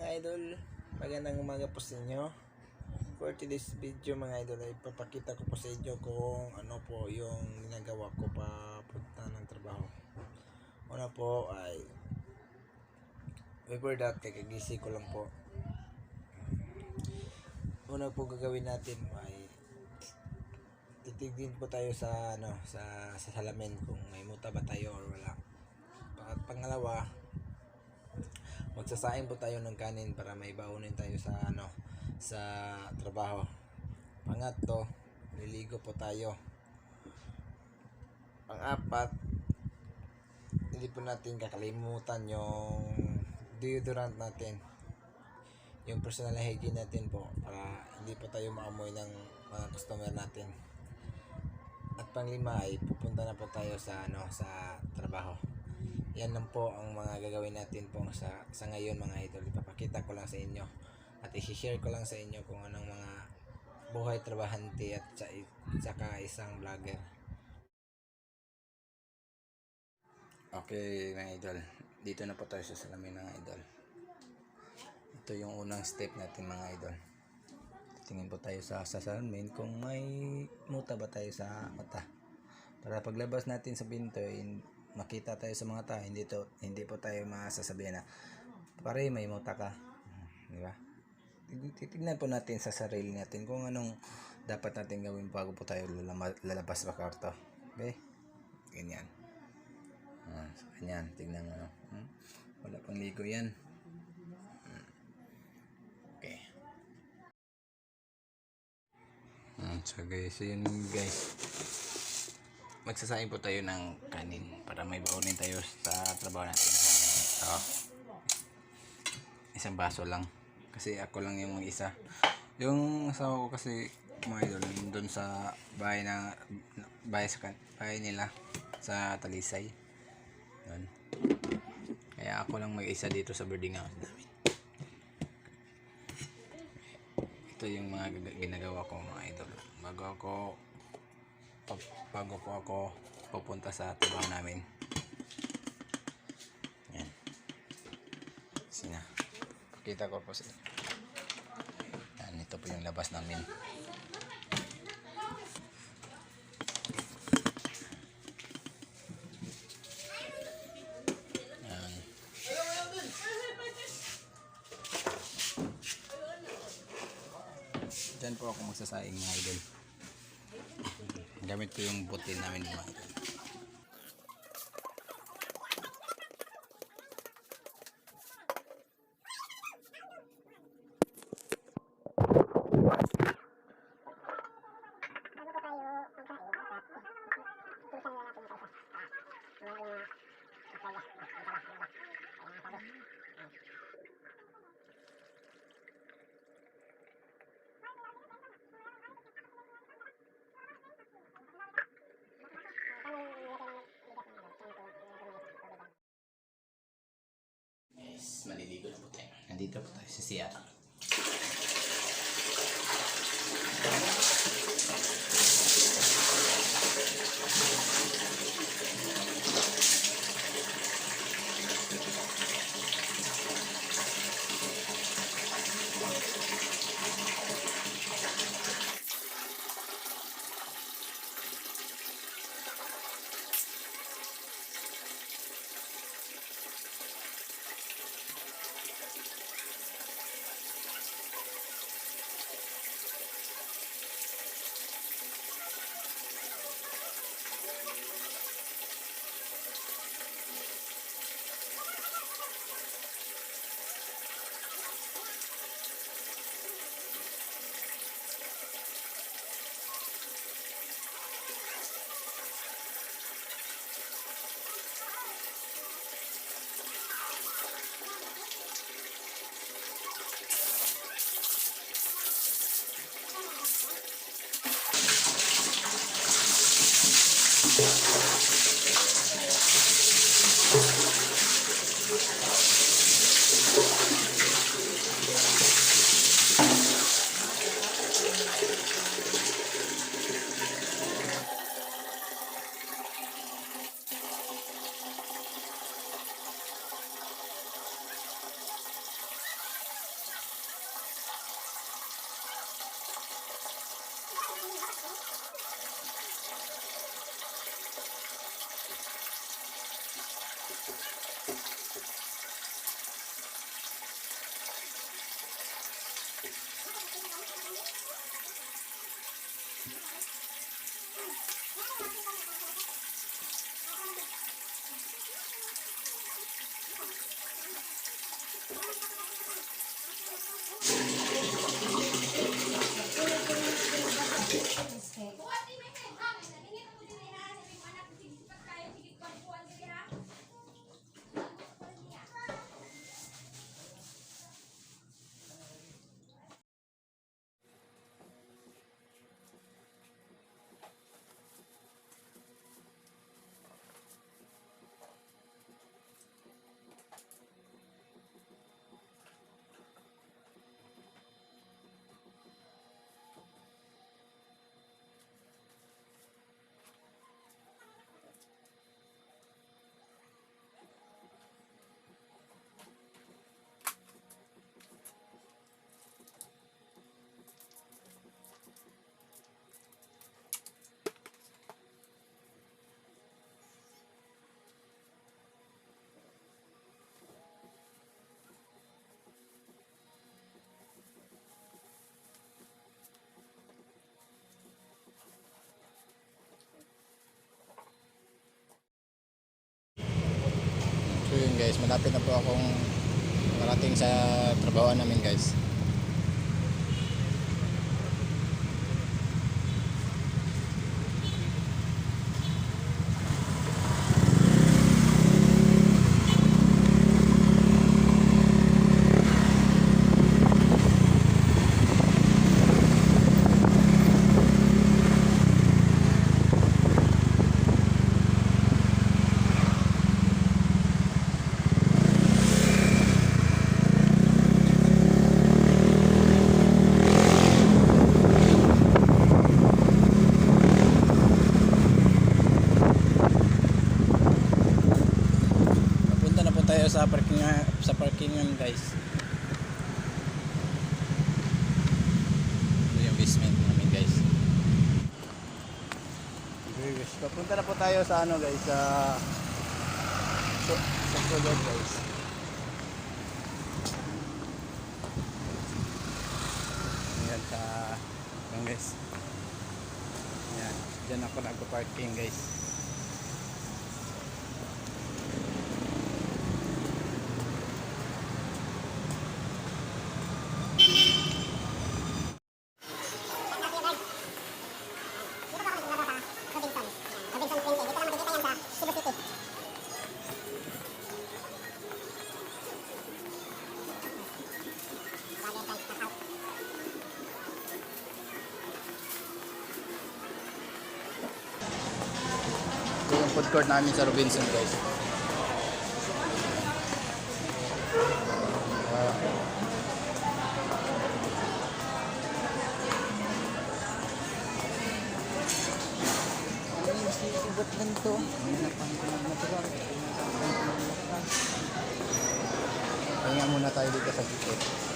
mga idol, magandang umaga po sa inyo. For today's video mga idol ay ipapakita ko po sa inyo kung ano po yung ginagawa ko papunta ng trabaho. Una po ay before that, kakagising ko lang po. Una po gagawin natin ay titignan po tayo sa sa salamin kung may muta ba tayo or wala. At pangalawa, magsasaing po tayo ng kanin para may baunin tayo sa trabaho. Pangatlo, liligo po tayo. Pang-apat, hindi po natin kakalimutan yung deodorant natin, yung personal hygiene natin po, para hindi po tayo maamoy ng mga customer natin. At panglima ay pupunta na po tayo sa trabaho. Yan lang po ang mga gagawin natin po sa ngayon mga idol. Ipapakita ko lang sa inyo at i-share ko lang sa inyo kung anong mga buhay trabahante at saka isang vlogger. Okay mga idol, dito na po tayo sa salamin mga idol. Ito yung unang step natin mga idol. Tingin po tayo sa salamin kung may muta ba tayo sa mata, para paglabas natin sa pinto makita tayo sa mga tao, hindi po tayo masasabihan na pare may muta ka, di ba? Titignan po natin sa sarili natin kung anong dapat natin gawin bago po tayo lalabas sa kwarto. Okay? Ganyan. So, ganyan. Tignan mo. Wala pang ligo yan. Okay. So guys, yun guys. Magsasaing po tayo ng kanin para may baunin tayo sa trabaho natin. So, isang baso lang. Kasi ako lang yung mag-isa. Yung asawa ko kasi mga idol, doon sa bahay nila sa Talisay. Doon. Kaya ako lang mag-isa dito sa boarding house namin. Ito yung mga ginagawa ko mga idol. Bago po ako pupunta sa trabaho namin. Yan. Sina. Pakita ko po sa inyo. Yan, ito po yung labas namin. Yan. Diyan po ako magsasaing mga idol. Gamit ko yung butil namin mga idol. Maliligo na po tayo. Nandito po tayo sa CR. guys, malapit na po akong marating sa trabaho namin guys. Tayo sa parkingan guys. Ito yung basement namin guys. Papunta na po tayo sa ano guys, sa Sulod guys. Ayan sa guys. Ayan, dyan ako nagpa-parking guys. Ito yung food court namin sa Robinson guys. Sibat lang to. Pahinga muna tayo dito sa ticket.